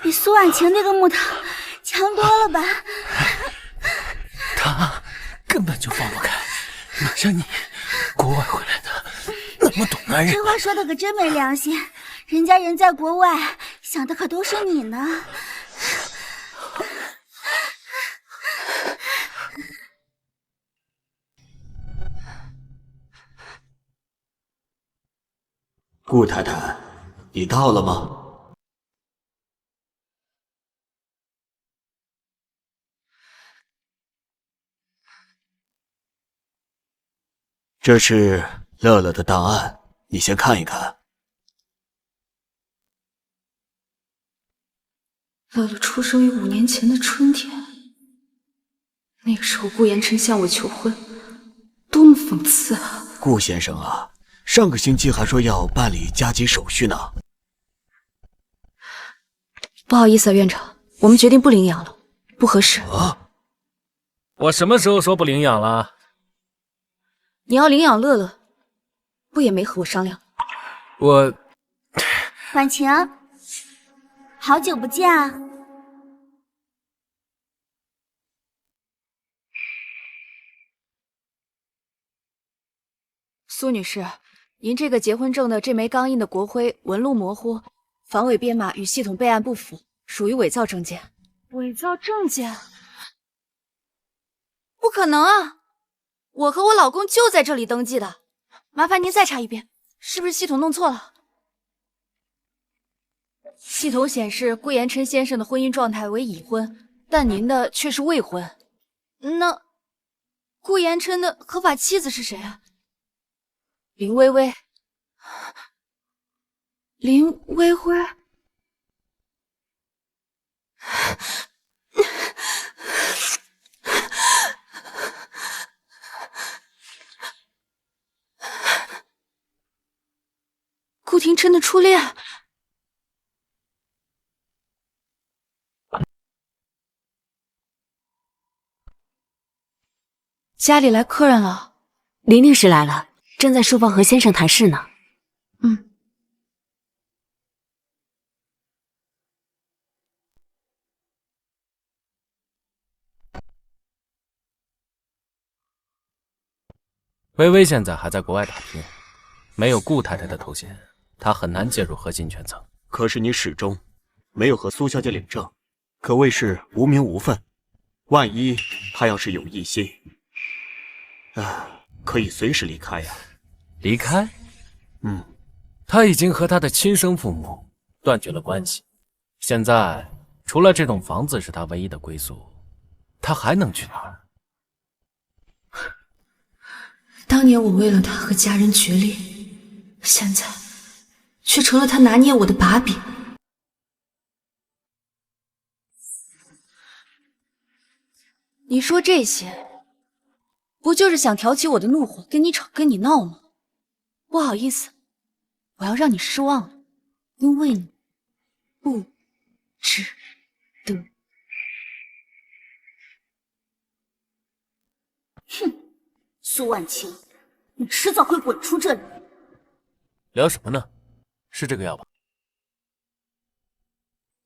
比苏婉晴那个木头强多了吧？他根本就放不开，哪像你国外回来的那么懂男人。这话说的可真没良心，人家人在国外，想的可都是你呢。顾太太，你到了吗？这是乐乐的档案，你先看一看。乐乐出生于5年前的春天，那个时候顾言琛向我求婚，多么讽刺啊！顾先生啊，上个星期还说要办理加急手续呢。不好意思啊，院长，我们决定不领养了，不合适。啊！我什么时候说不领养了？你要领养乐乐，不也没和我商量？我……婉晴，好久不见啊！苏女士，您这个结婚证的这枚钢印的国徽纹路模糊，防伪编码与系统备案不符，属于伪造证件。伪造证件？不可能啊！我和我老公就在这里登记的，麻烦您再查一遍，是不是系统弄错了？系统显示顾言琛先生的婚姻状态为已婚，但您的却是未婚。那顾言琛的合法妻子是谁啊？林薇薇。林薇薇。顾廷琛的初恋。家里来客人了。林律师来了，正在书房和先生谈事呢。嗯。微微现在还在国外打拼，没有顾太太的头衔，她很难介入核心权层。可是你始终没有和苏小姐领证，可谓是无名无分。万一她要是有异心，可以随时离开呀。离开？他已经和他的亲生父母断绝了关系，现在除了这栋房子是他唯一的归宿，他还能去哪儿？当年我为了他和家人决裂，现在却成了他拿捏我的把柄。你说这些，不就是想挑起我的怒火，跟你吵跟你闹吗？不好意思，我要让你失望了，因为你不值得。哼，苏婉晴，你迟早会滚出这里。聊什么呢？是这个药吧？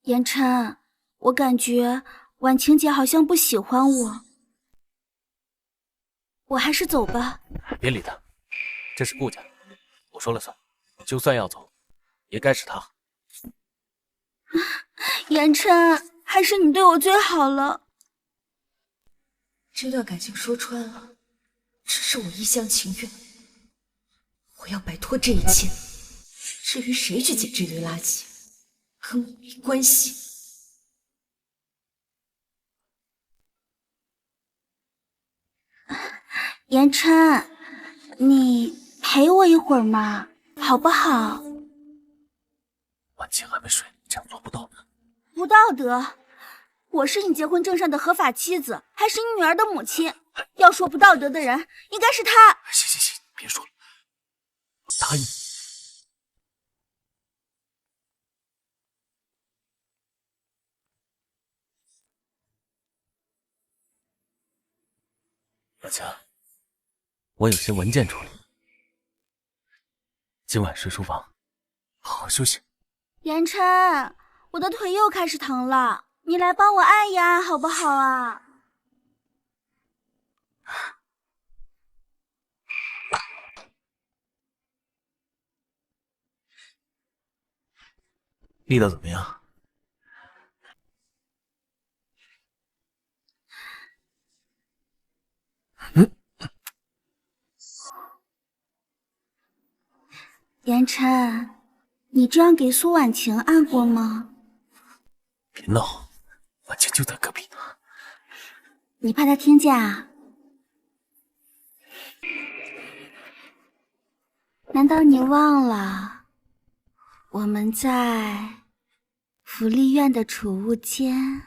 言琛，我感觉婉晴姐好像不喜欢我，我还是走吧。别理他，这是顾家，我说了算。就算要走，也该是他。言琛，还是你对我最好了。这段感情说穿了，只是我一厢情愿。我要摆脱这一切，至于谁去捡这堆垃圾，跟我没关系。言琛，你陪我一会儿嘛，好不好？婉晴还没睡，这样做不到的。不道德！我是你结婚证上的合法妻子，还是你女儿的母亲。要说不道德的人，应该是他。行，别说了，我答应。婉晴，我有些文件处理，今晚睡书房，好好休息。言琛，我的腿又开始疼了，你来帮我按一按好不好啊？力道怎么样？言琛，你这样给苏婉晴按过吗？别闹，婉晴就在隔壁呢。你怕她听见啊？难道你忘了我们在福利院的储物间？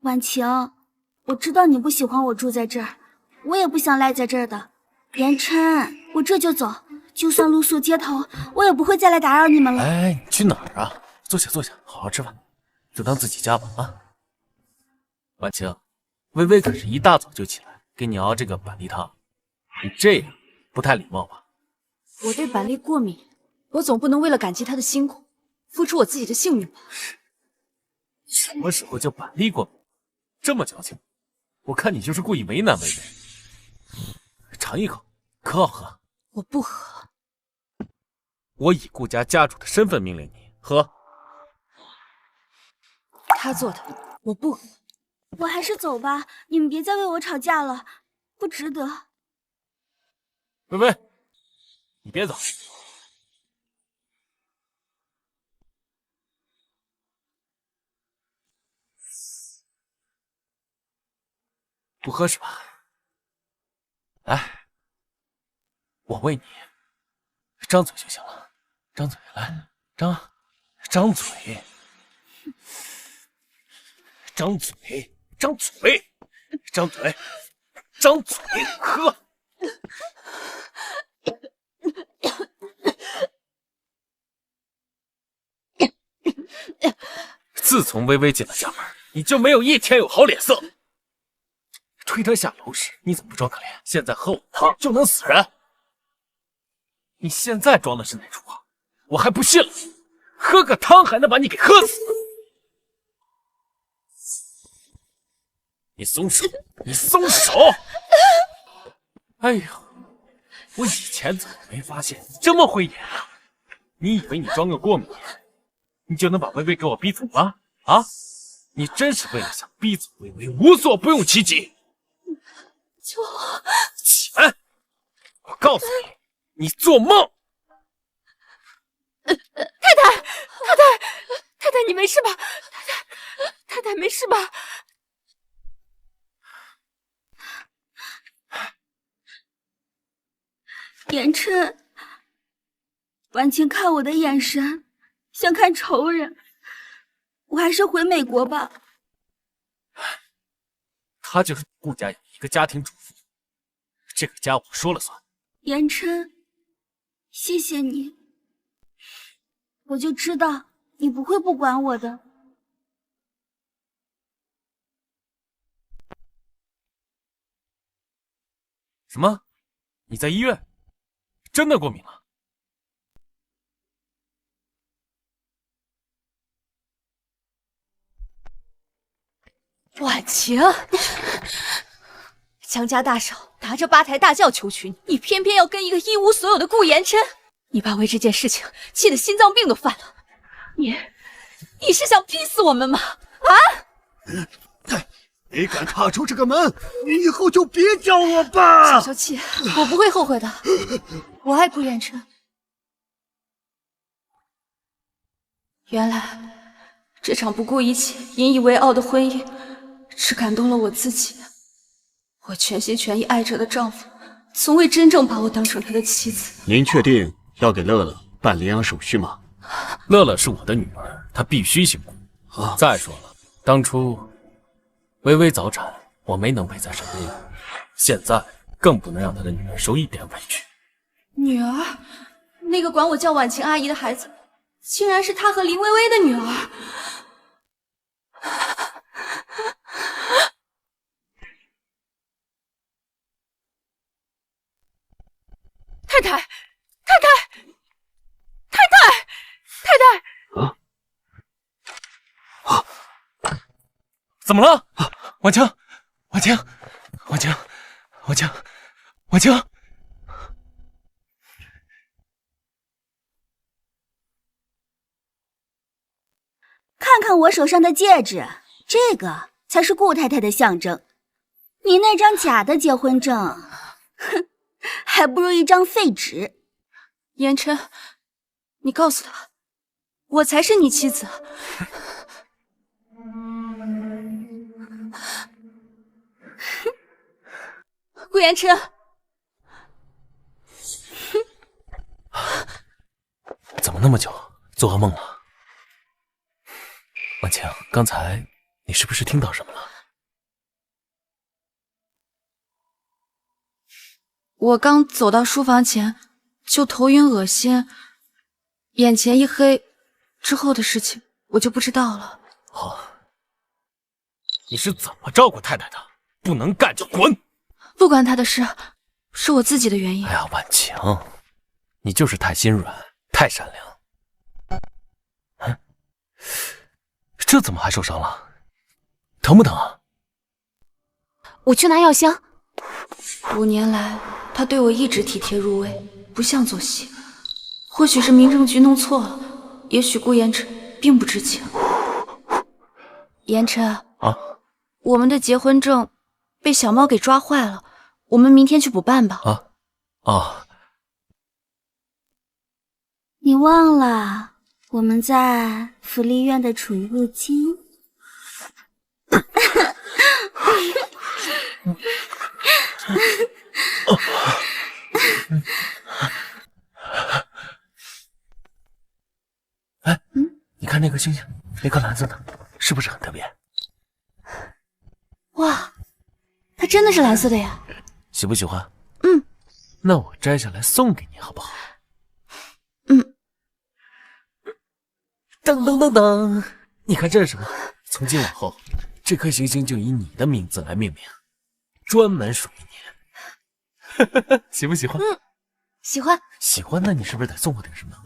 婉晴，我知道你不喜欢我住在这儿，我也不想赖在这儿的。言琛，我这就走，就算露宿街头，我也不会再来打扰你们了。哎，你去哪儿啊？坐下坐下，好好吃饭，就当自己家吧啊！婉晴，微微可是一大早就起来给你熬这个板栗汤，你这样不太礼貌吧？我对板栗过敏，我总不能为了感激他的辛苦，付出我自己的性命吧？什么时候叫板栗过敏？这么矫情，我看你就是故意为难微微。尝一口，可好喝。我不喝。我以顾家家主的身份命令你喝。他做的，我不喝。我还是走吧，你们别再为我吵架了，不值得。微微，你别走。不喝是吧？来，我喂你，张嘴就行了，张嘴，来，张嘴，张嘴，张嘴，张嘴，张嘴，喝。自从微微进了家门，你就没有一天有好脸色。推他下楼时，你怎么不装可怜？现在喝我汤就能死人？你现在装的是哪出啊？我还不信了，喝个汤还能把你给喝死？你松手！你松手！哎呦，我以前怎么没发现你这么会演啊？你以为你装个过敏，你就能把微微给我逼走吗？啊！你真是为了想逼走微微，无所不用其极。救我！起来！我告诉你，你做梦！太太，你没事吧？太太没事吧？言琛，婉晴看我的眼神像看仇人，我还是回美国吧。她就是顾家有一个家庭主妇，这个家我说了算。言琛，谢谢你，我就知道你不会不管我的。什么？你在医院？真的过敏了？婉晴，江家大少拿着8抬大轿求娶你，你偏偏要跟一个一无所有的顾言琛，你爸为这件事情气得心脏病都犯了。你是想逼死我们吗？啊！你敢踏出这个门，你以后就别叫我爸。消气，我不会后悔的。我爱顾言琛。原来这场不顾一切、引以为傲的婚姻，只感动了我自己。我全心全意爱着的丈夫，从未真正把我当成他的妻子。您确定要给乐乐办领养手续吗？乐乐是我的女儿，她必须姓顾。啊，再说了，当初微微早产，我没能陪在身边，现在更不能让她的女儿受一点委屈。女儿，那个管我叫婉晴阿姨的孩子，竟然是她和林薇薇的女儿。太太，太太！怎么了？婉清，婉清，婉清，婉清，婉清。看看我手上的戒指，这个才是顾太太的象征。你那张假的结婚证，哼，还不如一张废纸。言琛，你告诉他，我才是你妻子。顾言琛，怎么那么久？做噩梦了？婉清，刚才你是不是听到什么了？我刚走到书房前，就头晕恶心，眼前一黑，之后的事情我就不知道了。哦，你是怎么照顾太太的？不能干就滚！不关他的事，是我自己的原因。哎呀，婉清，你就是太心软，太善良。嗯，这怎么还受伤了？疼不疼啊？我去拿药箱。5年来，他对我一直体贴入微，不像做戏。或许是民政局弄错了，也许顾言琛并不知情。言琛啊，我们的结婚证被小猫给抓坏了，我们明天去补办吧。啊，你忘了我们在福利院的宠物金？哎，你看那颗星星，那颗蓝色的，是不是很特别？哇，它真的是蓝色的呀！喜不喜欢？嗯，那我摘下来送给你好不好？嗯。噔噔噔噔，你看这是什么？从今往后，这颗行星就以你的名字来命名，专门属于你。喜不喜欢？喜欢。喜欢，那你是不是得送我点什么？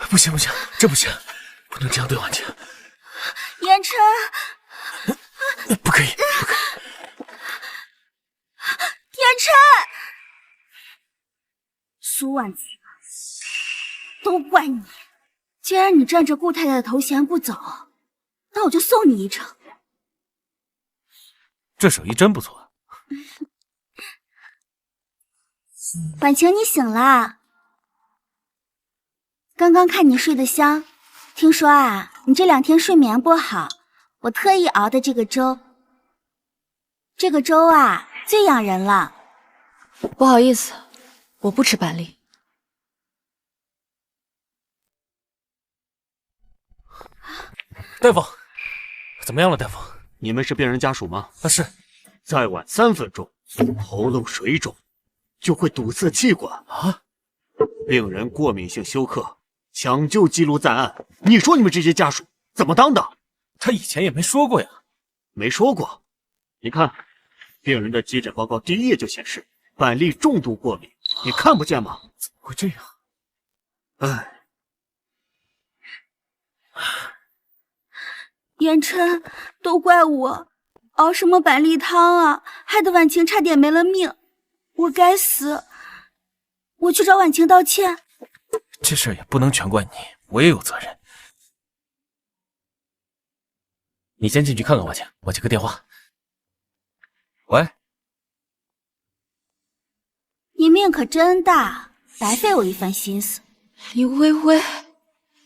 不行不行，这不行，不能这样对婉清。言琛，不可以，不可以。言琛，苏婉清，都怪你！既然你占着顾太太的头衔不走，那我就送你一程。这手艺真不错。婉晴，你醒啦？刚刚看你睡得香，听说啊，你这2天睡眠不好，我特意熬的这个粥。这个粥啊，最养人了。不好意思，我不吃板栗。大夫，怎么样了？大夫，你们是病人家属吗？是。再晚3分钟，喉咙水肿，就会堵塞气管啊！病人过敏性休克，抢救记录在案。你说你们这些家属怎么当的？他以前也没说过呀。没说过。你看，病人的急诊报告第1页就显示板栗重度过敏，你看不见吗？怎么会这样？唉。言琛，都怪我，熬什么板栗汤啊，害得婉晴差点没了命，我该死，我去找婉晴道歉。这事儿也不能全怪你，我也有责任。你先进去看看婉晴，我接个电话。喂，你命可真大，白费我一番心思。李微微，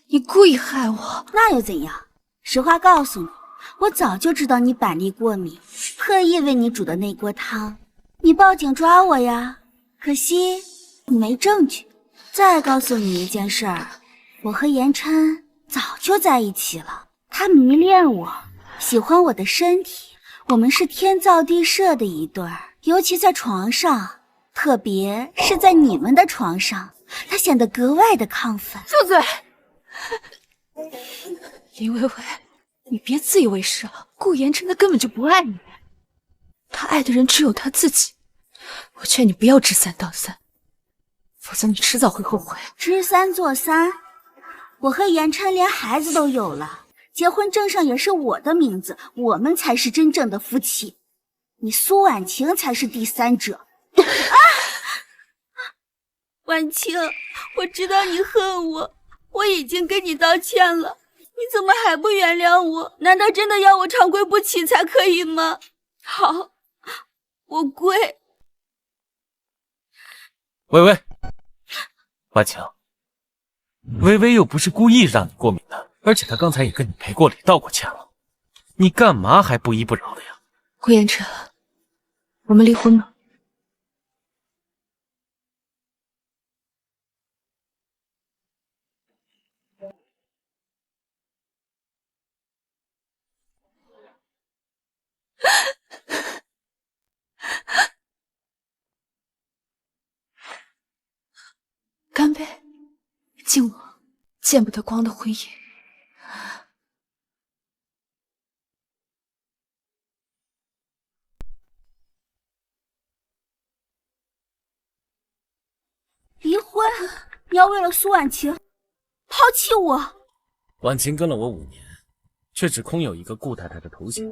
你故意害我？那又怎样？实话告诉你，我早就知道你板栗过敏，特意为你煮的那锅汤。你报警抓我呀，可惜你没证据。再告诉你一件事儿，我和言琛早就在一起了，他迷恋我，喜欢我的身体，我们是天造地设的一对儿。尤其在床上，特别是在你们的床上，他显得格外的亢奋。住嘴！林薇薇，你别自以为是了，顾言琛他根本就不爱你，他爱的人只有他自己。我劝你不要知三当三，否则你迟早会后悔。知三做三，我和言琛连孩子都有了，结婚证上也是我的名字，我们才是真正的夫妻。你苏婉晴才是第三者。婉晴，我知道你恨我，我已经跟你道歉了，你怎么还不原谅我？难道真的要我长跪不起才可以吗？好，我跪。微微，婉晴，微微又不是故意让你过敏的，而且她刚才也跟你赔过礼道过歉了，你干嘛还不依不饶的呀？顾言琛，我们离婚吧。干杯，敬我见不得光的婚姻。离婚？你要为了苏婉晴抛弃我？婉晴跟了我5年，却只空有一个顾太太的头衔，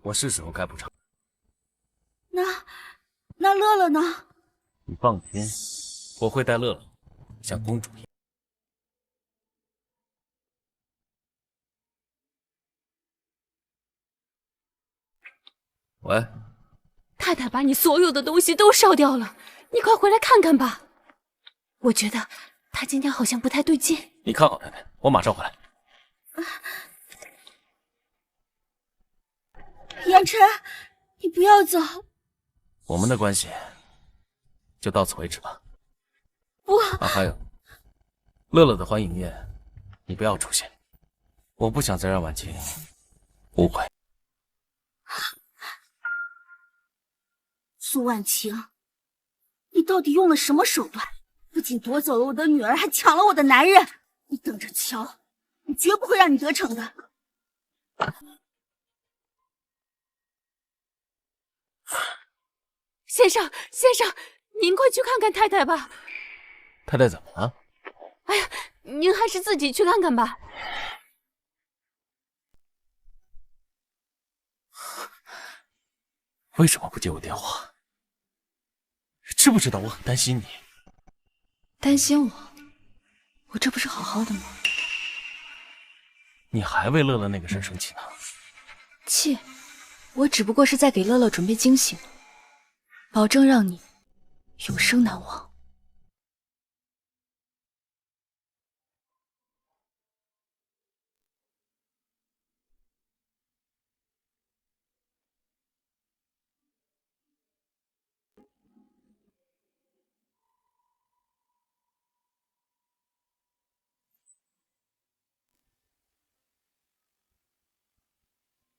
我是时候该补偿。那乐乐呢？你放心，我会带乐乐像公主一样。喂，太太把你所有的东西都烧掉了，你快回来看看吧。我觉得她今天好像不太对劲。你看好太太，我马上回来。言琛，你不要走。我们的关系就到此为止吧。不，还有，乐乐的欢迎宴，你不要出现，我不想再让婉晴误会。苏婉晴，你到底用了什么手段？不仅夺走了我的女儿，还抢了我的男人！你等着瞧，我绝不会让你得逞的。先生，先生，您快去看看太太吧。太太怎么了？哎呀，您还是自己去看看吧。为什么不接我电话？知不知道我很担心你？担心我？我这不是好好的吗？你还为乐乐那个事生气呢？气？我只不过是在给乐乐准备惊喜，保证让你永生难忘。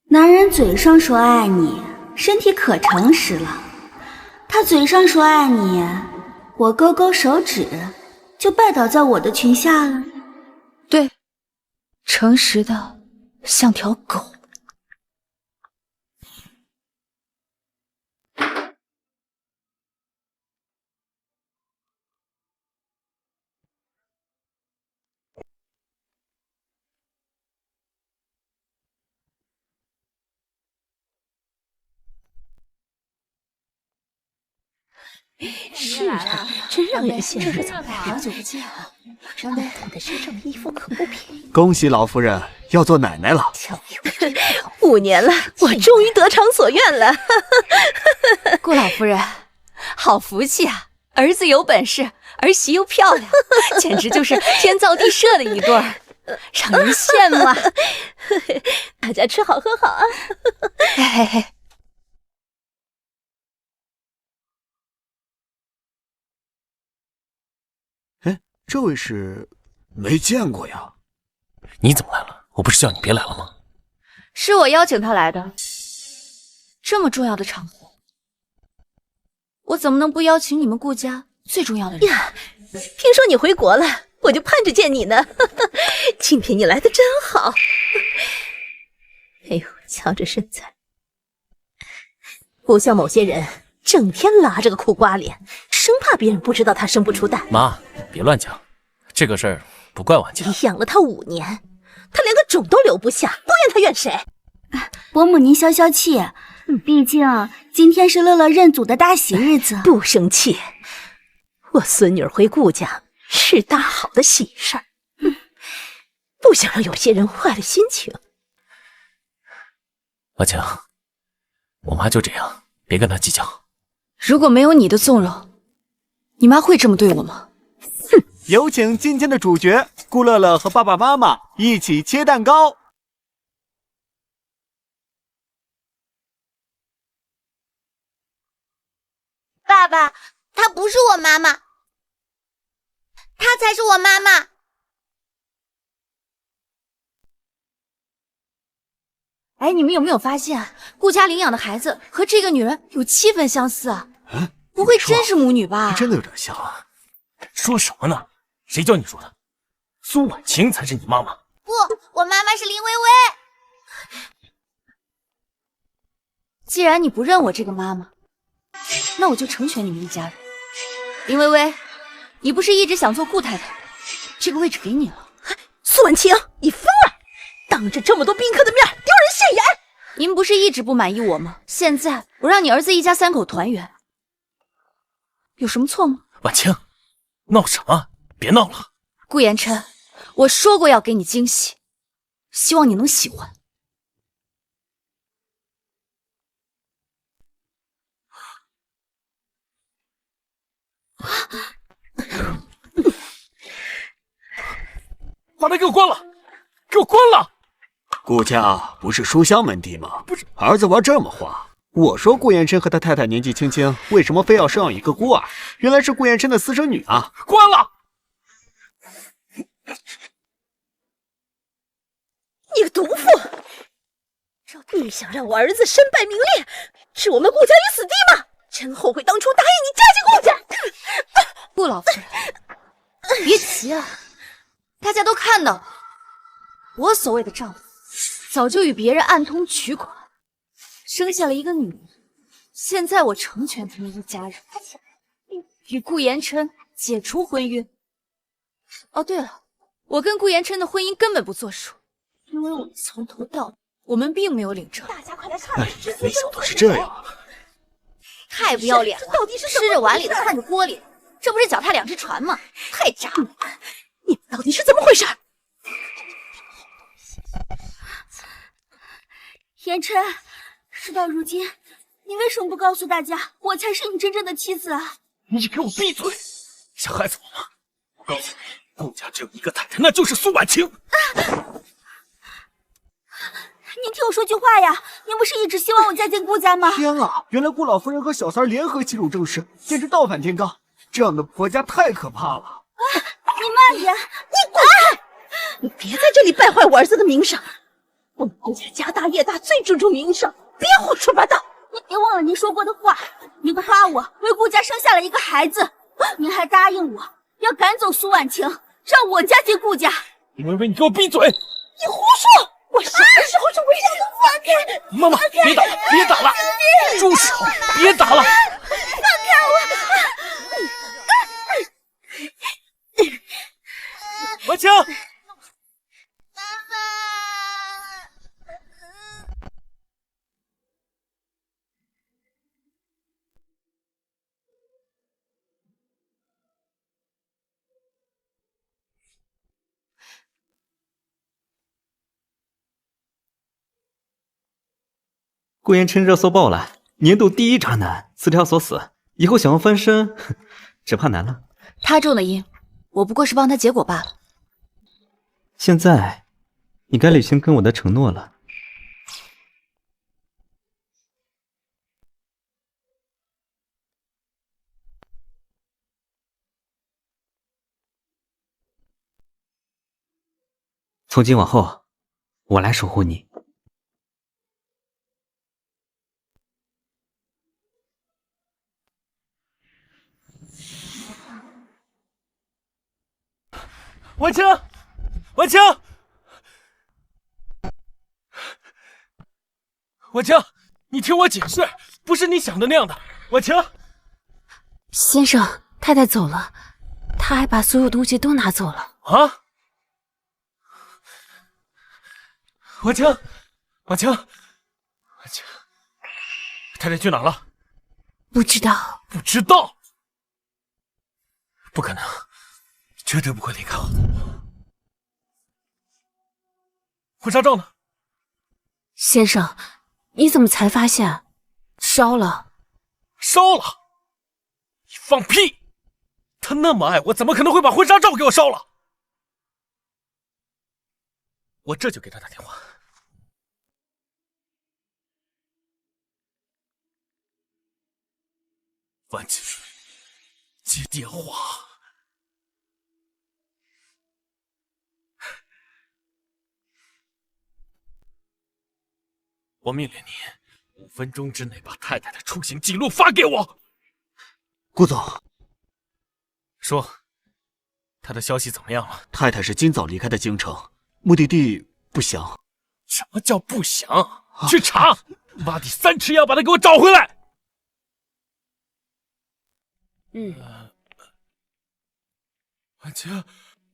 男人嘴上说爱你，身体可诚实了。他嘴上说爱你，我勾勾手指就拜倒在我的裙下了。对，诚实的像条狗。是啊，真让人羡慕。好久不见啊！张贝，你的身上的衣服可不便宜。恭喜老夫人要做奶奶了。5年了，我终于得偿所愿了。顾老夫人，好福气啊！儿子有本事，儿媳又漂亮，简直就是天造地设的一对儿。让人羡慕啊！大家吃好喝好啊！嘿嘿嘿，哎，这位是没见过呀？你怎么来了？我不是叫你别来了吗？是我邀请他来的。这么重要的场合，我怎么能不邀请你们顾家最重要的人呀？听说你回国了，我就盼着见你呢。今天你来的真好。哎呦，瞧这身材，不像某些人整天拉着个苦瓜脸，生怕别人不知道他生不出蛋。妈，别乱讲，这个事儿不怪婉清。你养了他5年，他连个种都留不下，不怨他怨谁？伯母您消消气，毕竟今天是乐乐认祖的大喜日子。不生气，我孙女儿回顾家是大好的喜事儿，不想让有些人坏了心情。婉清，我妈就这样，别跟她计较。如果没有你的纵容，你妈会这么对我吗？有请今天的主角顾乐乐和爸爸妈妈一起切蛋糕。爸爸，她不是我妈妈，她才是我妈妈。哎，你们有没有发现，顾家领养的孩子和这个女人有7分相似啊？不会真是母女吧？还真的有点像啊！说什么呢？谁叫你说的？苏婉清才是你妈妈。不，我妈妈是林薇薇。既然你不认我这个妈妈，那我就成全你们一家人。林薇薇，你不是一直想做顾太太，这个位置给你了。苏婉清，你疯了！当着这么多宾客的面丢人现眼！您不是一直不满意我吗？现在我让你儿子一家3口团圆，有什么错吗？婉清，闹什么？别闹了。顾言琛，我说过要给你惊喜，希望你能喜欢。把他给我关了！给我关了！顾家不是书香门第吗？不是，儿子玩这么花。我说顾延琛和他太太年纪轻轻，为什么非要生养一个孤儿？原来是顾延琛的私生女啊！关了！你个毒妇！你想让我儿子身败名裂，置我们顾家于死地吗？真后悔当初答应你嫁进顾家。顾老夫人，别急啊，大家都看到了，我所谓的丈夫早就与别人暗通取款，生下了一个女儿。现在我成全他们一家人，与顾延琛解除婚约。哦，对了，我跟顾延琛的婚姻根本不作数，因为我们从头到尾我们并没有领证。大家快来看！哎，没想到是这样。太不要脸了！到底是吃着碗里的看着锅里的，这不是脚踏2只船吗？太渣了！你们到底是怎么回事？言琛，事到如今，你为什么不告诉大家，我才是你真正的妻子啊？你给我闭嘴！想害死我吗？我告诉你，顾家只有一个太太，那就是苏婉清。您听我说句话呀！您不是一直希望我嫁进顾家吗？天啊，原来顾老夫人和小三联合欺辱正室，简直倒反天罡！这样的婆家太可怕了。你慢点！你滚！你别在这里败坏我儿子的名声。我们顾家家大业大，最注重名声，别胡说八道。您别忘了您说过的话，您夸我为顾家生下了一个孩子，您还答应我要赶走苏婉清，让我嫁进顾家。林薇薇，你给我闭嘴！你胡说！我什么时候是为了放开？妈妈，别打了，别打了！住手！别打了！婉清，顾言琛热搜爆了，年度第1渣男，词条所死，以后想要翻身，只怕难了。他种的因，我不过是帮他结果罢了。现在你该履行跟我的承诺了。从今往后，我来守护你。婉清，婉清，婉清，你听我解释，不是你想的那样的。婉清，先生，太太走了，她还把所有东西都拿走了。啊！婉清，婉清，婉清，太太去哪了？不知道，不知道，不可能，绝对不会离开我的。婚纱照呢？先生，你怎么才发现？烧了？烧了？你放屁！他那么爱我，怎么可能会把婚纱照给我烧了？我这就给他打电话。婉清，接电话。我命令你5分钟之内把太太的出行记录发给我。顾总，说，他的消息怎么样了？太太是今早离开的京城，目的地不详。什么叫不详？去查，挖地3尺也要把他给我找回来。婉清，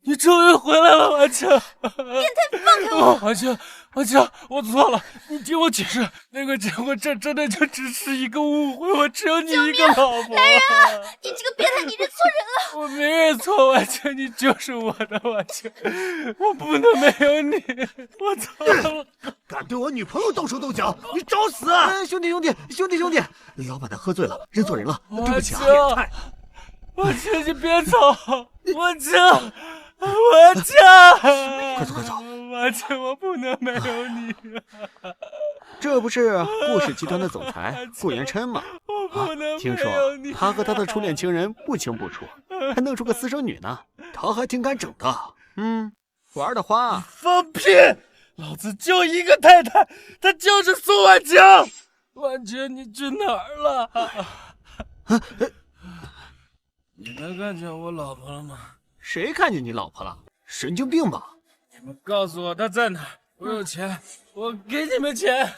你终于回来了，婉清！变态，放开我！婉清，婉清，我错了，你听我解释，那个结婚证真的就只是一个误会，我只有你一个老婆。来人啊！你这个变态，你认错人了！我没认错，婉清，你就是我的婉清，我不能没有你，我错了。敢对我女朋友动手动脚，你找死！兄弟，老板他喝醉了，认错人了，对不起啊，变态。婉清，你别走，婉清，快走！婉清，我不能没有你。这不是顾氏集团的总裁顾延琛吗？听说他和他的初恋情人不清不楚，还弄出个私生女呢。他还挺敢整的，玩的花。放屁！老子就一个太太，她就是宋婉清。婉清，你去哪儿了？你们看见我老婆了吗？谁看见你老婆了？神经病吧！你们告诉我她在哪儿？我有钱，我给你们钱。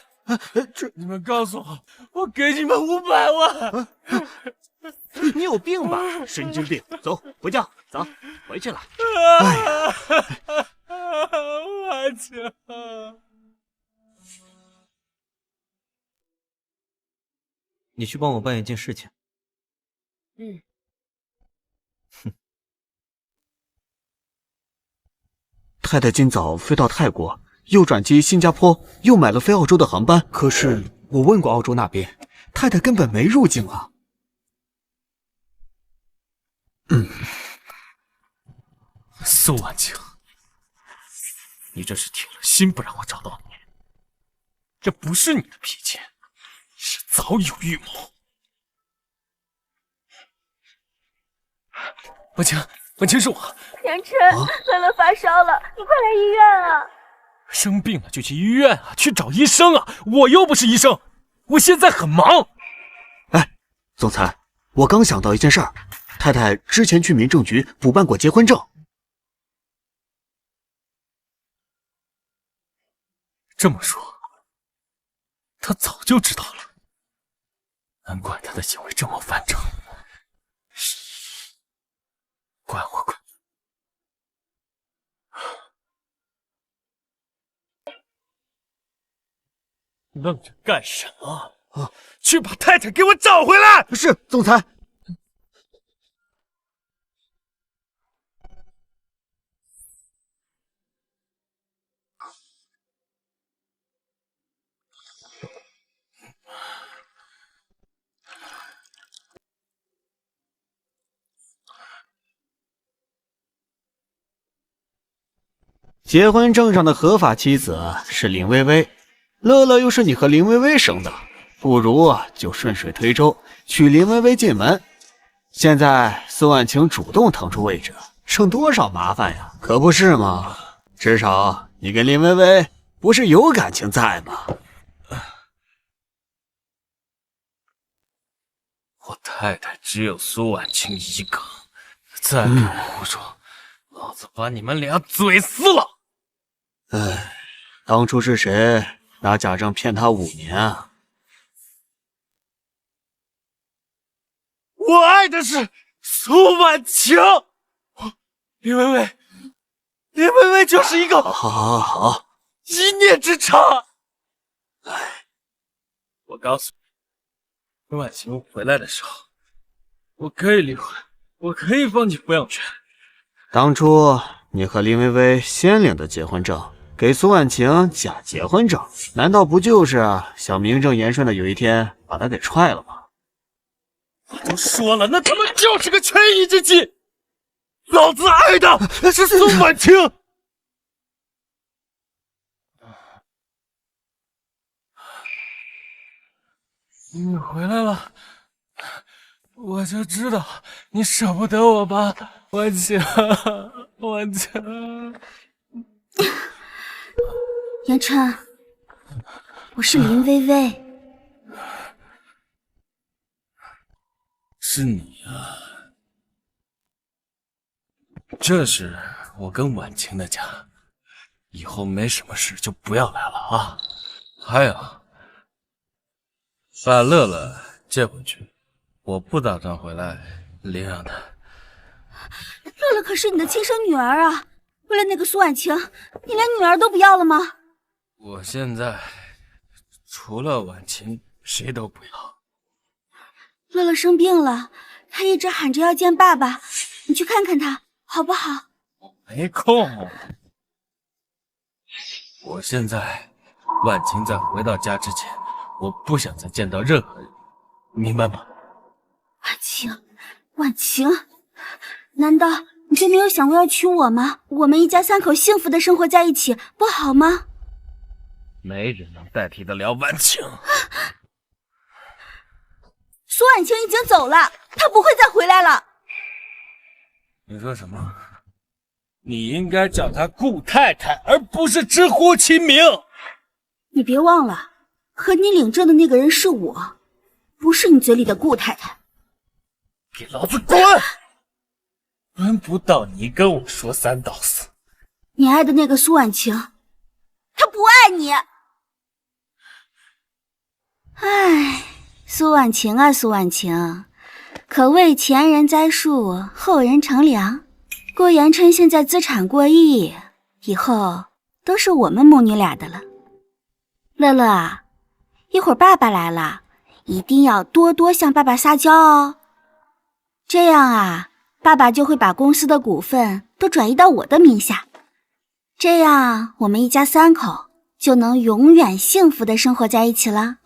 你们告诉我，我给你们500万。你有病吧？神经病！走，回家，走，回去了。婉清，你去帮我办一件事情。太太今早飞到泰国，又转机新加坡，又买了飞澳洲的航班。可是我问过澳洲那边，太太根本没入境啊。苏婉清，你这是铁了心不让我找到你，这不是你的脾气，是早有预谋。婉清是我。杨晨，乐乐发烧了，你快来医院啊！生病了就去医院啊，去找医生啊！我又不是医生，我现在很忙。哎，总裁，我刚想到一件事儿，太太之前去民政局补办过结婚证。这么说，他早就知道了，难怪他的行为这么反常。怪我。愣着干什么？去把太太给我找回来！是，总裁。结婚证上的合法妻子是林薇薇，乐乐又是你和林薇薇生的，不如就顺水推舟，娶林薇薇进门。现在苏婉晴主动腾出位置，省多少麻烦呀？可不是吗？至少你跟林薇薇不是有感情在吗？我太太只有苏婉晴一个，再敢胡说，老子把你们俩嘴撕了！哎，当初是谁拿假证骗他5年啊？我爱的是苏婉晴，林薇薇，林薇薇就是一个好，一念之差。哎，我告诉你，苏婉晴回来的时候，我可以离婚，我可以放弃抚养权。当初你和林薇薇先领的结婚证，给苏婉晴假结婚证，难道不就是想名正言顺的有一天把她给踹了吗？我都说了，那他妈就是个权宜之计。老子爱的是苏婉晴。你回来了，我就知道你舍不得我吧，婉晴，婉晴。言琛，我是林薇薇。是你啊！这是我跟婉晴的家，以后没什么事就不要来了啊！还有，把乐乐接回去，我不打算回来领养他。乐乐可是你的亲生女儿啊！为了那个苏婉晴，你连女儿都不要了吗？我现在除了婉晴，谁都不要。乐乐生病了，他一直喊着要见爸爸，你去看看他好不好？我没空。我现在，婉晴在回到家之前，我不想再见到任何人，明白吗？婉晴，婉晴，难道你就没有想过要娶我吗？我们一家3口幸福的生活在一起，不好吗？没人能代替得了婉晴。苏婉晴已经走了，她不会再回来了。你说什么？你应该叫她顾太太，而不是直呼其名。你别忘了，和你领证的那个人是我，不是你嘴里的顾太太。给老子滚！轮不到你跟我说3道4。你爱的那个苏婉晴，她不爱你。唉。苏婉晴啊，苏婉晴，可谓前人栽树，后人乘凉。顾言琛现在资产过亿，以后都是我们母女俩的了。乐乐啊，一会儿爸爸来了，一定要多多向爸爸撒娇哦。这样啊，爸爸就会把公司的股份都转移到我的名下，这样我们一家3口就能永远幸福的生活在一起了。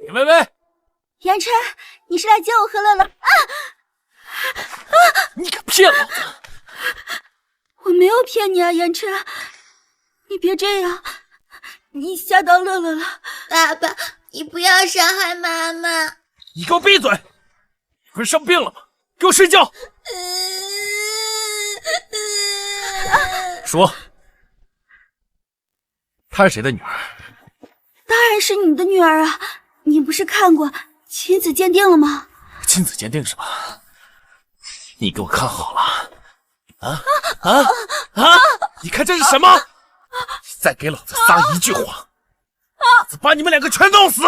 林薇薇，言琛，你是来接我和乐乐啊！你可骗老子！我没有骗你啊，言琛，你别这样，你吓到乐乐了。爸爸，你不要伤害妈妈。你给我闭嘴！你不是生病了吗？给我睡觉！说，她是谁的女儿？当然是你的女儿啊！你不是看过亲子鉴定了吗？亲子鉴定是吧？你给我看好了！你看这是什么？再给老子撒一句谎，老子把你们2个全弄死！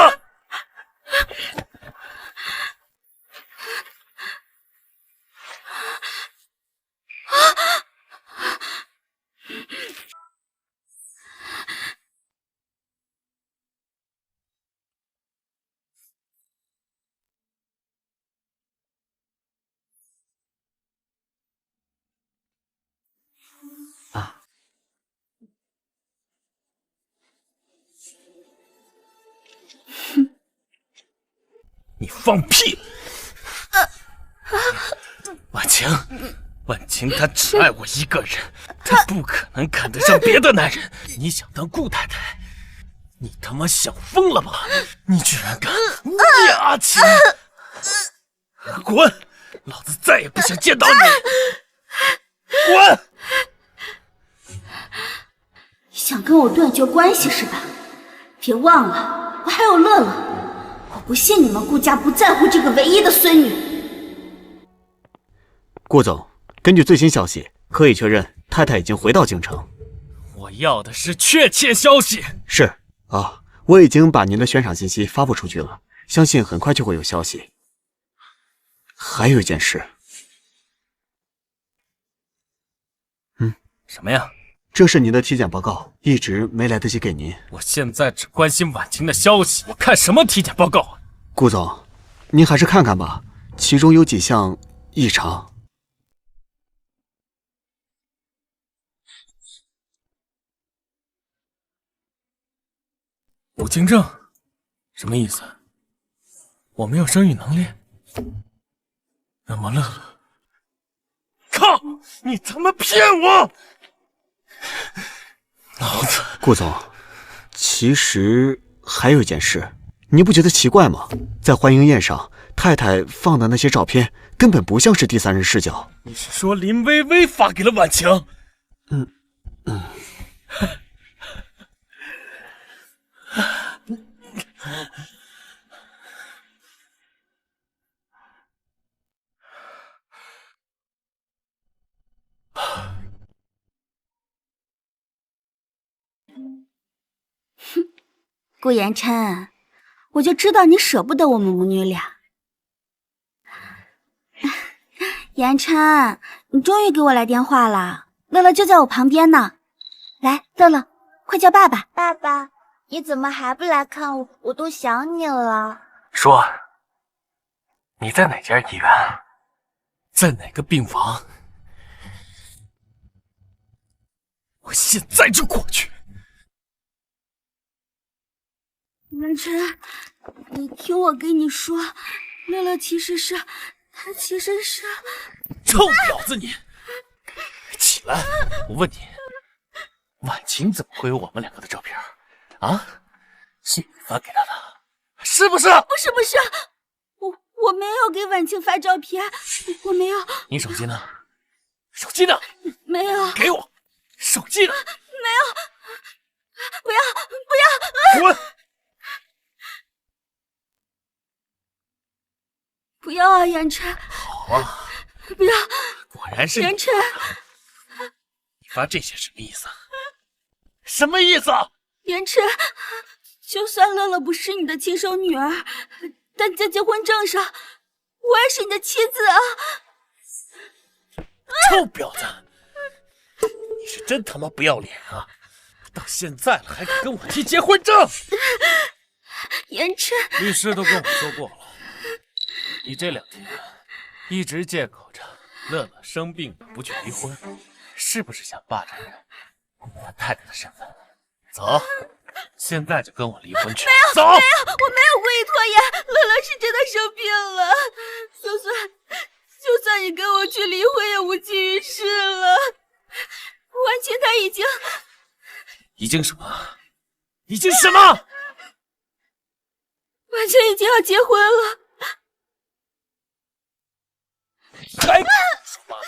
你放屁！婉晴，婉晴。晴她只爱我一个人，她不可能看得上别的男人。你想当顾太太？你他妈想疯了吧？你居然敢污蔑阿晴！滚！老子再也不想见到你！滚！想跟我断绝关系是吧？别忘了，我还有乐乐。我不信你们顾家不在乎这个唯一的孙女。顾总，根据最新消息，可以确认太太已经回到京城。我要的是确切消息。是啊，我已经把您的悬赏信息发布出去了，相信很快就会有消息。还有一件事。什么呀？这是您的体检报告，一直没来得及给您。我现在只关心婉晴的消息，我看什么体检报告啊？顾总，您还是看看吧，其中有几项异常。无精症？什么意思？我没有生育能力？那么乐乐，靠！你他妈骗我！老子，顾总，其实还有一件事，你不觉得奇怪吗？在欢迎宴上，太太放的那些照片根本不像是第三人视角。你是说林薇薇发给了婉晴？顾言琛，我就知道你舍不得我们母女俩。言琛，你终于给我来电话了，乐乐就在我旁边呢。来，乐乐，快叫爸爸。爸爸，你怎么还不来看我？我都想你了。说，你在哪家医院？在哪个病房？我现在就过去。言琛，你听我跟你说，乐乐其实是，他其实是……臭婊子你！起来，我问你，婉晴怎么会有我们两个的照片？啊？是你发给她的，是不是？不是，我没有给婉晴发照片，我没有。你手机呢？手机呢？没有。给我手机呢？没有。不要！滚！不要啊，言琛！好啊！不要！果然是言琛！你发这些什么意思？什么意思？言琛，就算乐乐不是你的亲生女儿，但在结婚证上，我也是你的妻子啊！臭婊子，你是真他妈不要脸啊！到现在了还敢跟我提结婚证？言琛，律师都跟我说过了。你这2天一直借口着乐乐生病不去离婚，是不是想霸占他太太的身份？走，现在就跟我离婚去！走！没有，我没有故意拖延，乐乐是真的生病了。就算你跟我去离婚，也无济于事了。婉晴她已经什么？已经什么？婉晴已经要结婚了。还说八道？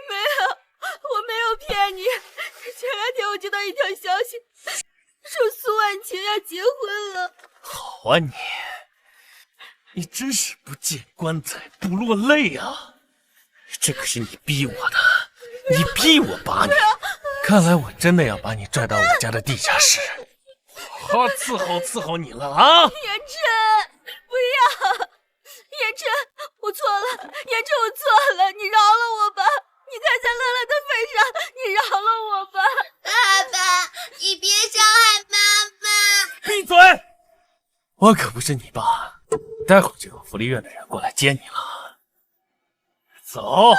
没有，我没有骗你。前2天我接到一条消息，说苏婉晴要结婚了。好啊你真是不见棺材不落泪啊！这可是你逼我的，你逼我把你。看来我真的要把你拽到我家的地下室，好好伺候你了啊！言琛，不要！言琛，我错了，言琛，我错了，你饶了我吧！你看在乐乐的份上，你饶了我吧！爸爸，你别伤害妈妈！闭嘴！我可不是你爸，待会儿就有福利院的人过来接你了。走。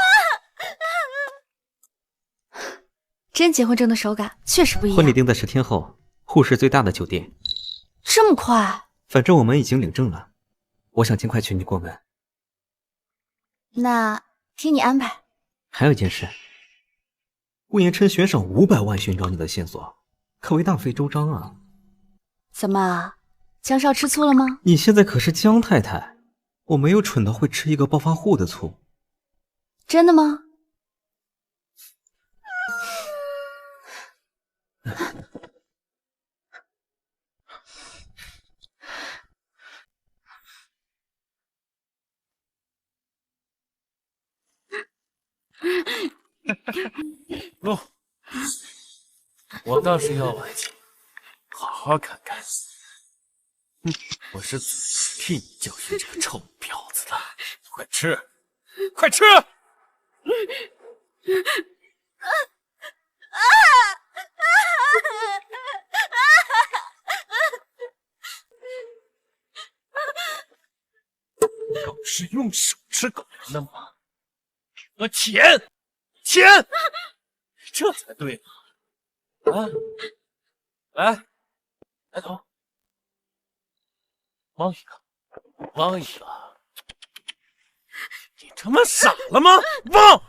真结婚证的手感确实不一样。婚礼定在10天后，沪市最大的酒店。这么快？反正我们已经领证了，我想尽快娶你过门。那听你安排。还有一件事，顾言琛悬赏500万寻找你的线索，可谓大费周章啊。怎么，江少吃醋了吗？你现在可是江太太，我没有蠢到会吃一个暴发户的醋。真的吗？不，我倒是要来请好好看看，我是怎么替你教训这个臭婊子的！快吃，快吃！狗是用手吃狗粮的吗？给我钱！钱，这才对呢！啊，来，抬头，汪一个，汪一个，你他妈傻了吗？汪，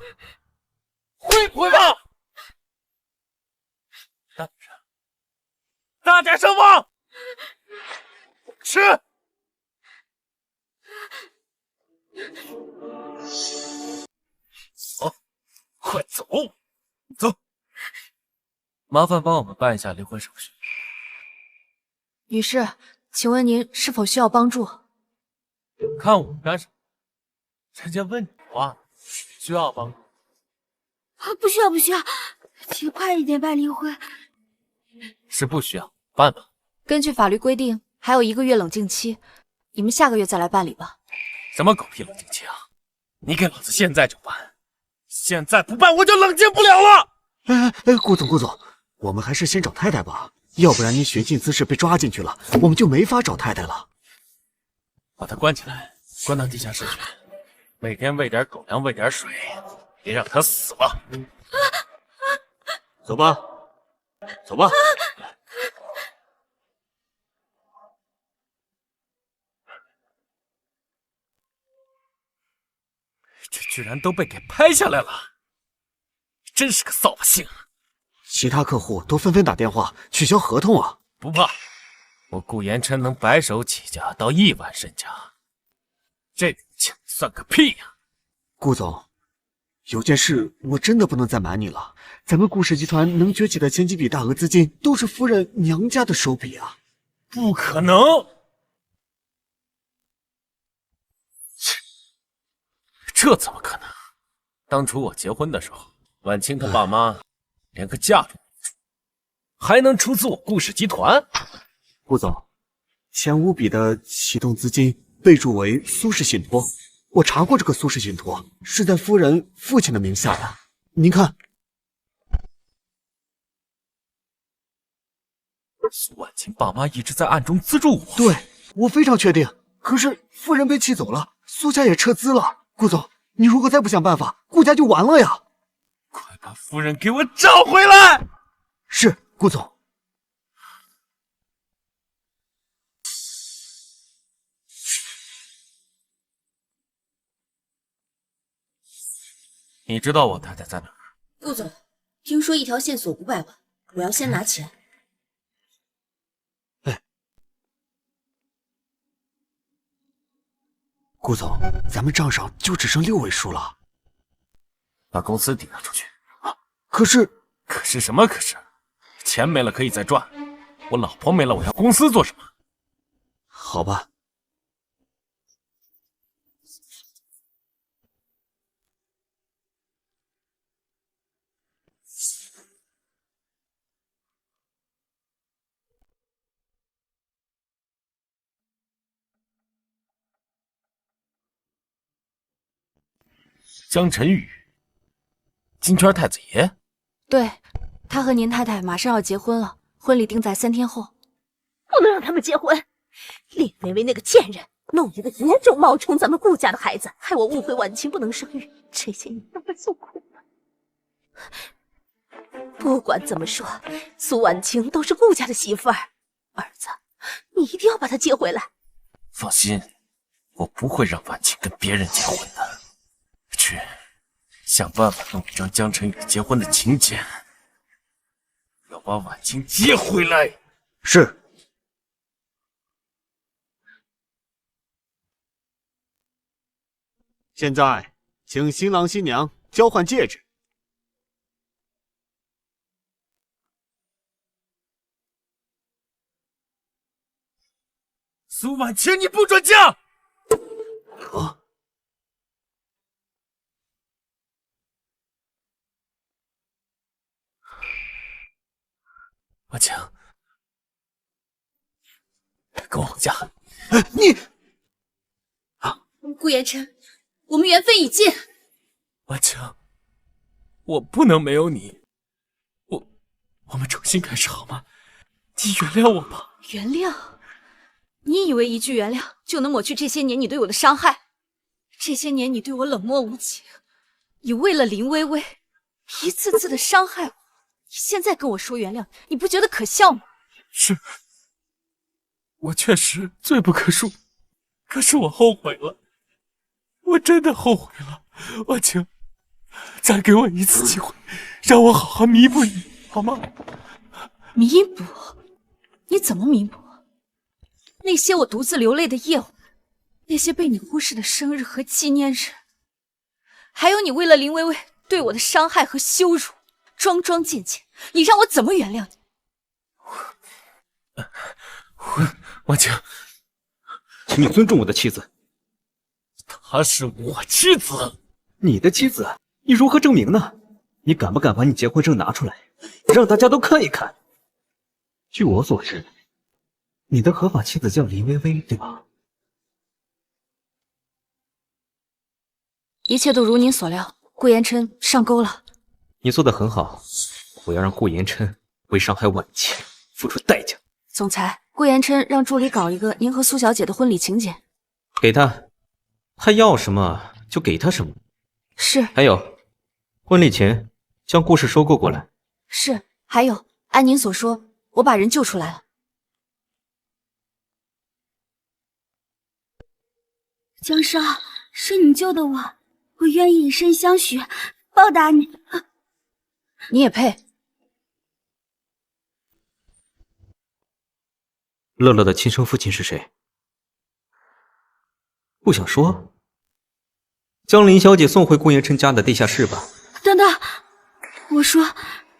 会不会汪？大点声汪！吃！走。快走，走！麻烦帮我们办一下离婚手续。女士，请问您是否需要帮助？看我干什么？人家问你话，需要帮助？不需要，不需要，请快一点办离婚。是不需要，办吧。根据法律规定，还有1个月冷静期，你们下个月再来办理吧。什么狗屁冷静期啊！你给老子现在就办！现在不办我就冷静不了了。顾总，我们还是先找太太吧，要不然你寻衅滋事被抓进去了，我们就没法找太太了。把他关起来，关到地下室去，每天喂点狗粮，喂点水，别让他死了。走吧，走吧。这居然都被给拍下来了，真是个扫把星！其他客户都纷纷打电话取消合同啊！不怕，我顾言琛能白手起家到1万身家，这点钱算个屁呀！顾总，有件事我真的不能再瞒你了，咱们顾氏集团能崛起的前几笔大额资金都是夫人娘家的手笔啊！不可能！这怎么可能？当初我结婚的时候，婉清她爸妈连个嫁妆没出，还能出资我顾氏集团？顾总，前5笔的启动资金备注为苏氏信托，我查过这个苏氏信托是在夫人父亲的名下的，您看。苏婉清爸妈一直在暗中资助我，对，我非常确定。可是夫人被气走了，苏家也撤资了。顾总，你如果再不想办法，顾家就完了呀！快把夫人给我找回来！是，顾总。你知道我太太在哪儿？顾总，听说一条线索500万，我要先拿钱。顾总，咱们账上就只剩6位数了，把公司抵押出去。可是什么？可是钱没了可以再赚，我老婆没了，我要公司做什么？好吧。江晨宇，金圈太子爷。对，他和您太太马上要结婚了，婚礼定在3天后。不能让他们结婚！厉薇薇那个贱人，弄一个野种冒充咱们顾家的孩子，害我误会婉清不能生育，这些年让她受苦了。不管怎么说，苏婉清都是顾家的媳妇儿，儿子，你一定要把她接回来。放心，我不会让婉清跟别人结婚的。想办法弄一张江晨宇结婚的请柬，要把婉清接回来。是。现在，请新郎新娘交换戒指。苏婉清，你不准嫁！啊！婉清，跟我回家。你，顾言琛，我们缘分已尽。婉清，我不能没有你。我们重新开始好吗？你原谅我吧。原谅？你以为一句原谅就能抹去这些年你对我的伤害？这些年你对我冷漠无情，你为了林薇薇一次次的伤害我，你现在跟我说原谅，你不觉得可笑吗？是，我确实罪不可恕，可是我后悔了，我真的后悔了。婉清，再给我一次机会，让我好好弥补你，好吗？弥补？你怎么弥补？那些我独自流泪的夜晚，那些被你忽视的生日和纪念日，还有你为了林薇薇对我的伤害和羞辱，桩桩件件，你让我怎么原谅你？婉清，请你尊重我的妻子。她是我妻子。你的妻子？你如何证明呢？你敢不敢把你结婚证拿出来，让大家都看一看？据我所知，你的合法妻子叫林薇薇，对吧？一切都如您所料，顾言琛上钩了。你做得很好，我要让顾言琛为伤害婉清付出代价。总裁，顾言琛让助理搞一个您和苏小姐的婚礼请柬，给他，他要什么就给他什么。是。还有，婚礼前将顾氏收购过来。是。还有，按您所说，我把人救出来了。江少，是你救的我，我愿意以身相许，报答你。你也配。乐乐的亲生父亲是谁？不想说？将林小姐送回顾言琛家的地下室吧。等等，我说，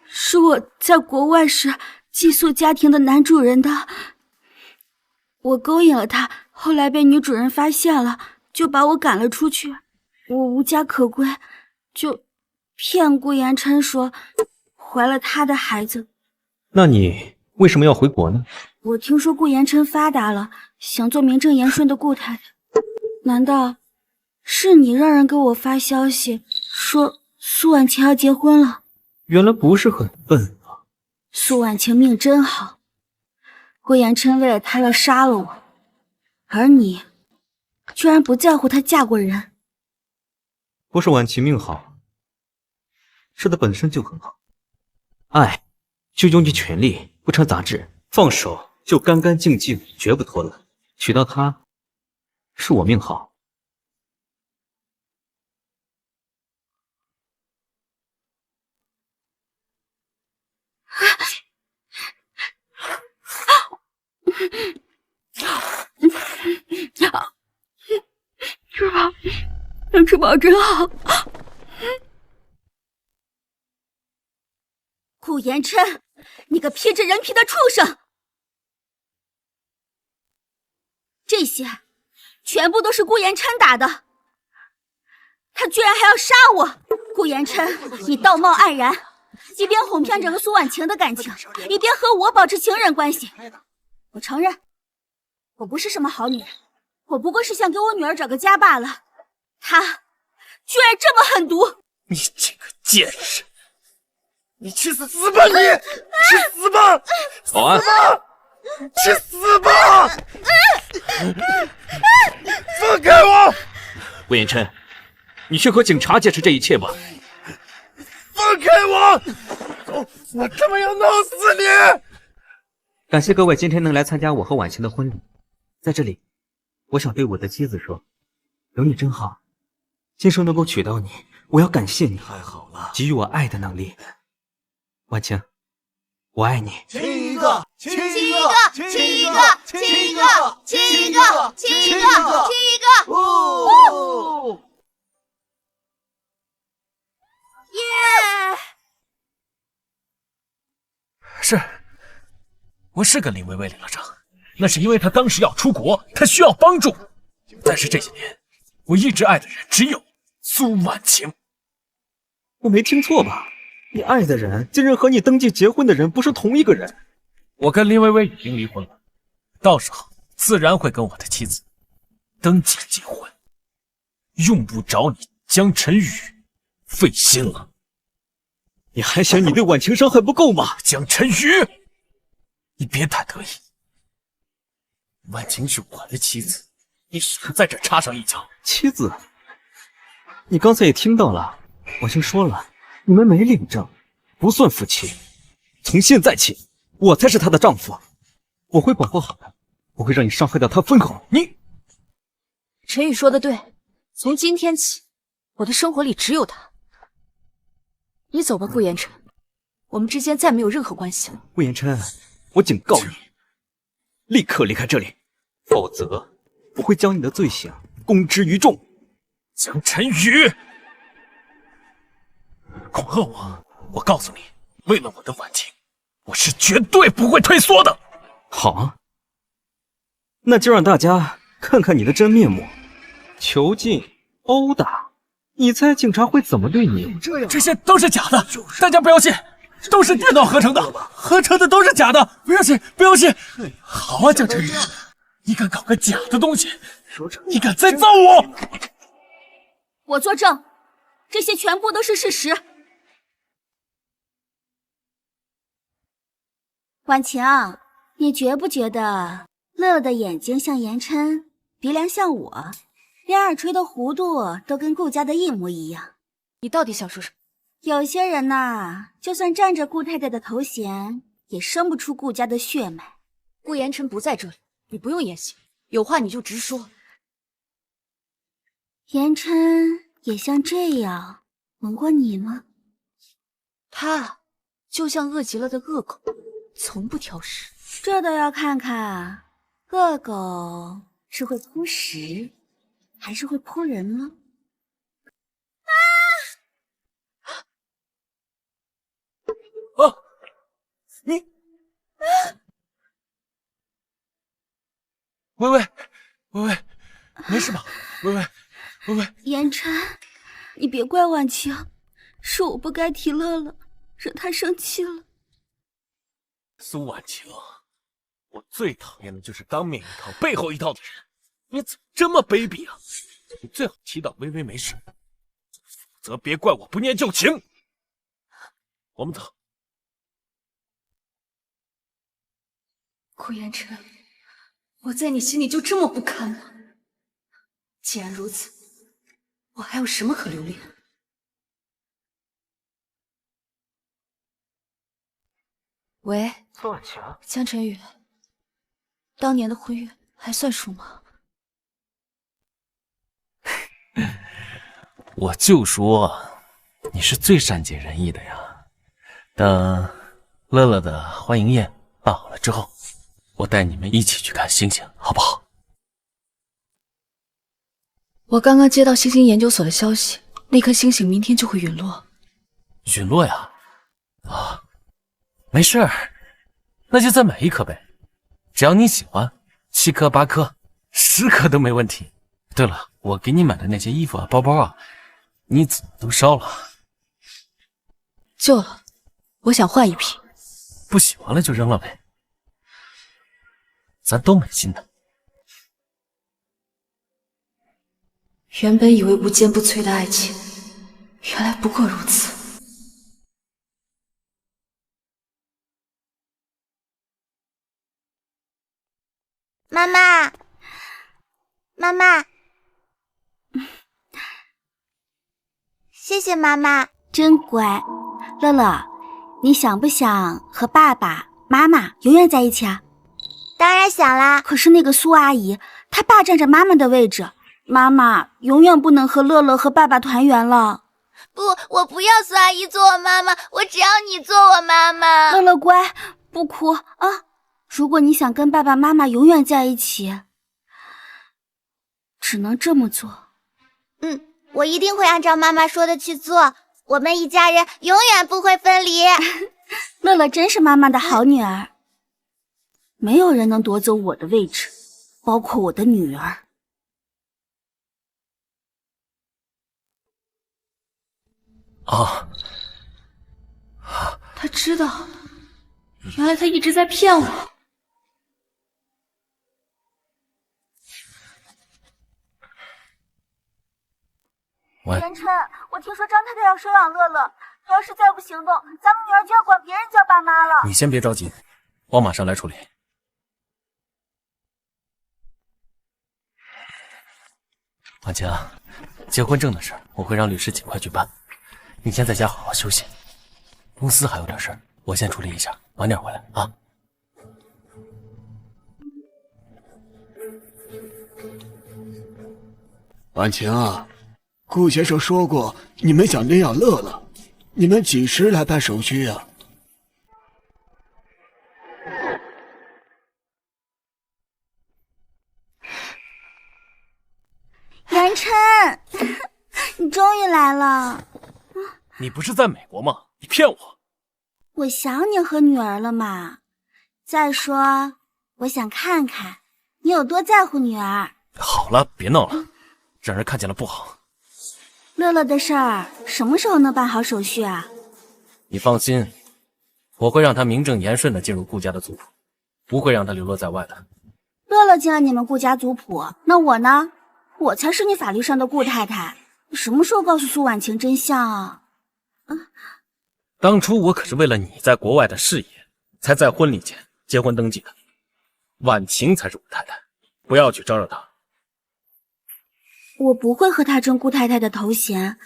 是我在国外时寄宿家庭的男主人的，我勾引了他，后来被女主人发现了，就把我赶了出去。我无家可归，就骗顾言琛说怀了他的孩子。那你为什么要回国呢？我听说顾言琛发达了，想做名正言顺的顾太太。难道是你让人给我发消息说苏婉晴要结婚了？原来不是很笨啊。苏婉晴命真好，顾言琛为了她要杀了我，而你居然不在乎她嫁过人。不是婉晴命好，是她本身就很好。爱就用尽全力，不掺杂质，放手就干干净净，绝不拖拉。娶到她，是我命好。吃饱，能吃饱真好。顾言琛，你个披着人皮的畜生！这些全部都是顾言琛打的，他居然还要杀我！顾言琛，你道貌岸然，一边哄骗着和苏婉晴的感情，一边和我保持情人关系。我承认，我不是什么好女人，我不过是想给我女儿找个家罢了。他居然这么狠毒！你这个贱人，你去死吧你！去死吧！保安，去死吧！放开我！顾言琛，你去和警察解释这一切吧。放开我！我他妈要弄死你！感谢各位今天能来参加我和婉晴的婚礼。在这里，我想对我的妻子说，有你真好，今生能够娶到你，我要感谢你，太好了，给予我爱的能力。婉晴，我爱你。亲一个，亲一个，亲一个，亲一个，亲一个，亲一个，亲一个。哦，耶！是，我是跟林薇薇领了证，那是因为她当时要出国，她需要帮助。但是这些年，我一直爱的人只有苏婉晴。我没听错吧？你爱的人竟然和你登记结婚的人不是同一个人？我跟林薇薇已经离婚了，到时候自然会跟我的妻子登记结婚，用不着你江晨宇费心了。你还嫌你对婉晴伤害不够吗？江晨宇，你别太得意。婉晴是我的妻子，你少在这插上一脚。妻子，你刚才也听到了，婉晴说了，你们没领证，不算夫妻。从现在起，我才是她的丈夫，我会保护好她，不会让你伤害到她分毫。你，陈宇说的对，从今天起，我的生活里只有他。你走吧，顾言琛，我们之间再没有任何关系了。顾言琛，我警告你，立刻离开这里，否则我会将你的罪行公之于众。江晨宇，恐吓我！我告诉你，为了我的婉晴，我是绝对不会退缩的。好啊，那就让大家看看你的真面目。囚禁、殴打，你猜警察会怎么对你？这些都是假的，大家不要信，都是电脑合成的，合成的都是假的，不要信，不要信。好啊，江晨宇，你敢搞个假的东西，你敢再造我？我作证，这些全部都是事实。婉晴，你觉不觉得乐乐的眼睛像言琛，鼻梁像我，连耳垂的弧度都跟顾家的一模一样？你到底想说什么？有些人呐，就算占着顾太太的头衔，也生不出顾家的血脉。顾言琛不在这里，你不用演戏，有话你就直说。言琛也像这样吻过你吗？他就像饿极了的恶狗，从不挑食。这都要看看恶狗是会扑食，还是会扑人呢？啊！你，薇薇，薇薇，没事吧？薇薇，薇薇，言琛，你别怪婉晴，是我不该提乐乐，惹她生气了。苏婉晴，我最讨厌的就是当面一套背后一套的人，你怎么这么卑鄙啊？你最好祈祷薇薇没事，否则别怪我不念旧情。我们走。顾言琛，我在你心里就这么不堪吗？既然如此，我还有什么可留恋？喂，苏婉晴，江晨宇，当年的婚约还算数吗？我就说你是最善解人意的呀。等乐乐的欢迎宴办好了之后，我带你们一起去看星星，好不好？我刚刚接到星星研究所的消息，那颗星星明天就会陨落。陨落呀？啊，没事儿，那就再买一颗呗，只要你喜欢，7颗、8颗、10颗都没问题。对了，我给你买的那些衣服啊、包包啊，你怎么都烧了？旧了，我想换一批。不喜欢了就扔了呗，咱都买新的。原本以为无坚不摧的爱情，原来不过如此。妈妈，妈妈，谢谢妈妈，真乖。乐乐，你想不想和爸爸妈妈永远在一起啊？当然想啦。可是那个苏阿姨，她霸占着妈妈的位置，妈妈永远不能和乐乐和爸爸团圆了。不，我不要苏阿姨做我妈妈，我只要你做我妈妈。乐乐乖，不哭啊！如果你想跟爸爸妈妈永远在一起，只能这么做。我一定会按照妈妈说的去做，我们一家人永远不会分离。乐乐真是妈妈的好女儿，没有人能夺走我的位置，包括我的女儿。啊！他知道，原来他一直在骗我。元琛，我听说张太太要收养乐乐，你要是再不行动，咱们女儿就要管别人叫爸妈了。你先别着急，我马上来处理。婉晴，结婚证的事我会让律师尽快去办，你先在家好好休息。公司还有点事，我先处理一下，晚点回来啊。婉晴啊，顾先生说过你们想领养乐乐，你们几时来办手续啊？元琛，你终于来了。你不是在美国吗？你骗我！我想你和女儿了嘛。再说，我想看看你有多在乎女儿。好了，别闹了，让人看见了不好。乐乐的事儿什么时候能办好手续啊？你放心，我会让他名正言顺地进入顾家的族谱，不会让他流落在外的。乐乐进了你们顾家族谱，那我呢？我才是你法律上的顾太太。你什么时候告诉苏婉晴真相啊？当初我可是为了你在国外的事业，才在婚礼前结婚登记的。婉晴才是顾太太，不要去招惹她。我不会和她争顾太太的头衔。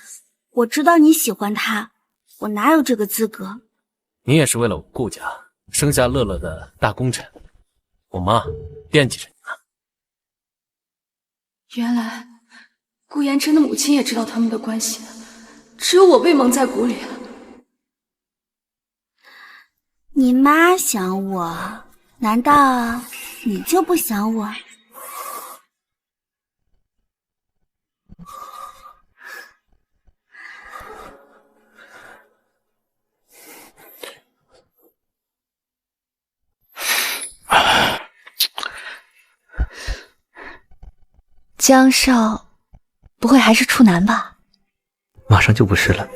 我知道你喜欢她，我哪有这个资格？你也是为了我顾家生下乐乐的大功臣，我妈惦记着你呢。原来顾言琛的母亲也知道他们的关系，只有我被蒙在鼓里。你妈想我，难道你就不想我？江少不会还是处男吧？马上就不是了。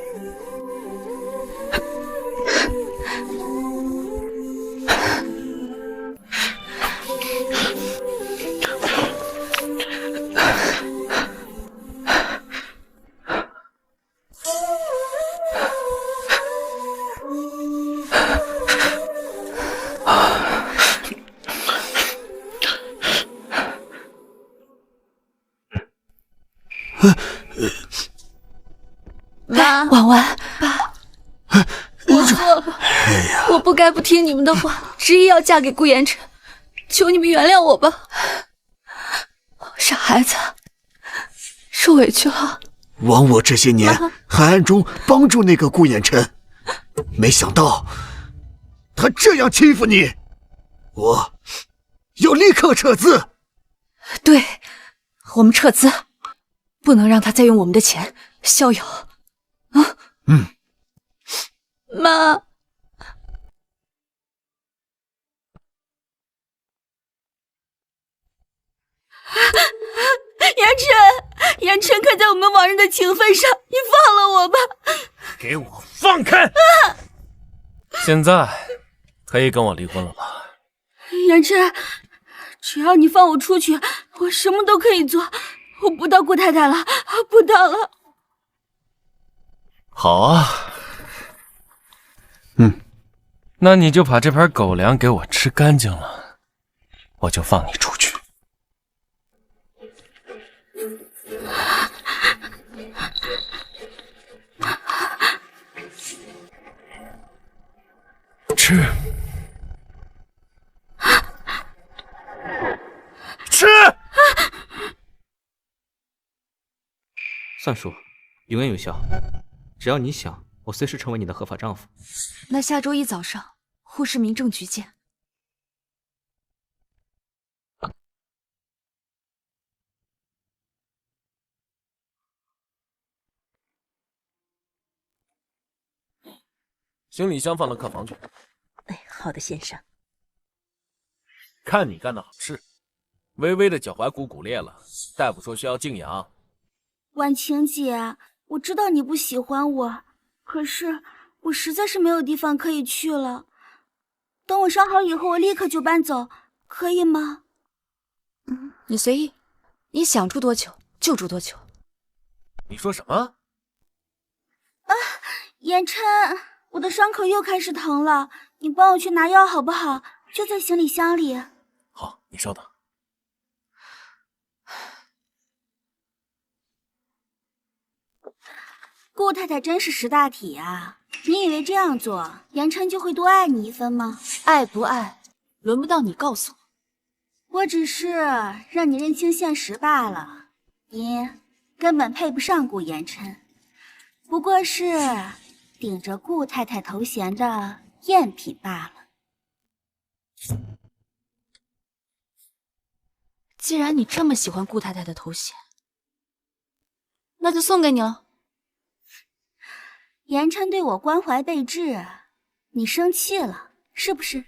妈，婉婉，爸，我错了，我不该不听你们的话，执意要嫁给顾言琛，求你们原谅我吧。傻孩子，受委屈了。枉我这些年还暗中帮助那个顾衍琛，没想到他这样欺负你，我要立刻撤资。对，我们撤资，不能让他再用我们的钱逍遥。啊，妈。言琛看在我们往日的情分上，你放了我吧！给我放开！现在可以跟我离婚了吧？言琛，只要你放我出去，我什么都可以做。我不当顾太太了，不当了。好啊，那你就把这盘狗粮给我吃干净了，我就放你出去。吃，吃！算数，有言有效。只要你想，我随时成为你的合法丈夫。那下周一早上，沪市民政局见。行李箱放到客房去。哎，好的，先生。看你干的好事，微微的脚踝骨骨裂了，大夫说需要静养。婉晴姐，我知道你不喜欢我，可是我实在是没有地方可以去了。等我伤好以后，我立刻就搬走，可以吗？你随意，你想住多久就住多久。你说什么？言琛，我的伤口又开始疼了，你帮我去拿药好不好？就在行李箱里。好，你稍等。顾太太真是识大体啊！你以为这样做，言琛就会多爱你一分吗？爱不爱，轮不到你告诉我。我只是让你认清现实罢了。你根本配不上顾言琛，不过是顶着顾太太头衔的赝品罢了。既然你这么喜欢顾太太的头衔，那就送给你了。言琛对我关怀备至，你生气了是不是？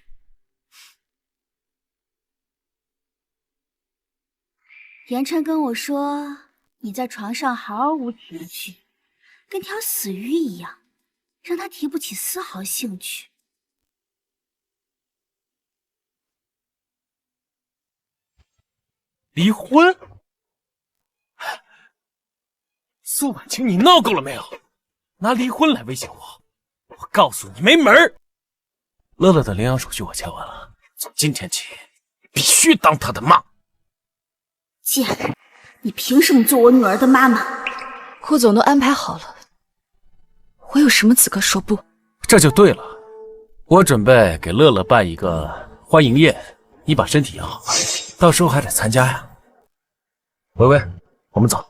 言琛跟我说你在床上毫无情趣，跟条死鱼一样，让他提不起丝毫兴趣。离婚？苏婉清，你闹够了没有？拿离婚来威胁我，我告诉你没门儿！乐乐的领养手续我签完了，从今天起必须当他的妈。贱人，你凭什么做我女儿的妈妈？顾总都安排好了，我有什么资格说不？这就对了，我准备给乐乐办一个欢迎宴，你把身体养好，到时候还得参加呀。微微，我们走。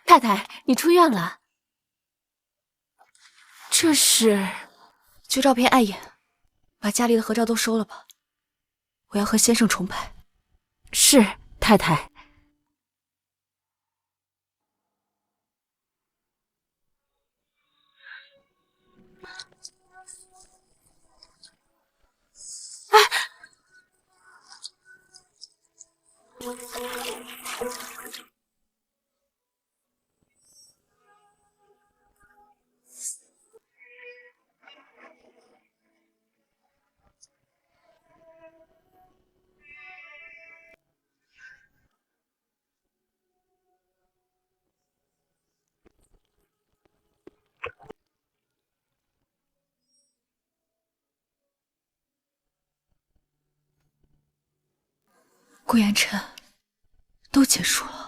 太太，你出院了。这是旧照片碍眼，把家里的合照都收了吧。我要和先生重拍。是，太太。顾言琛，都结束了。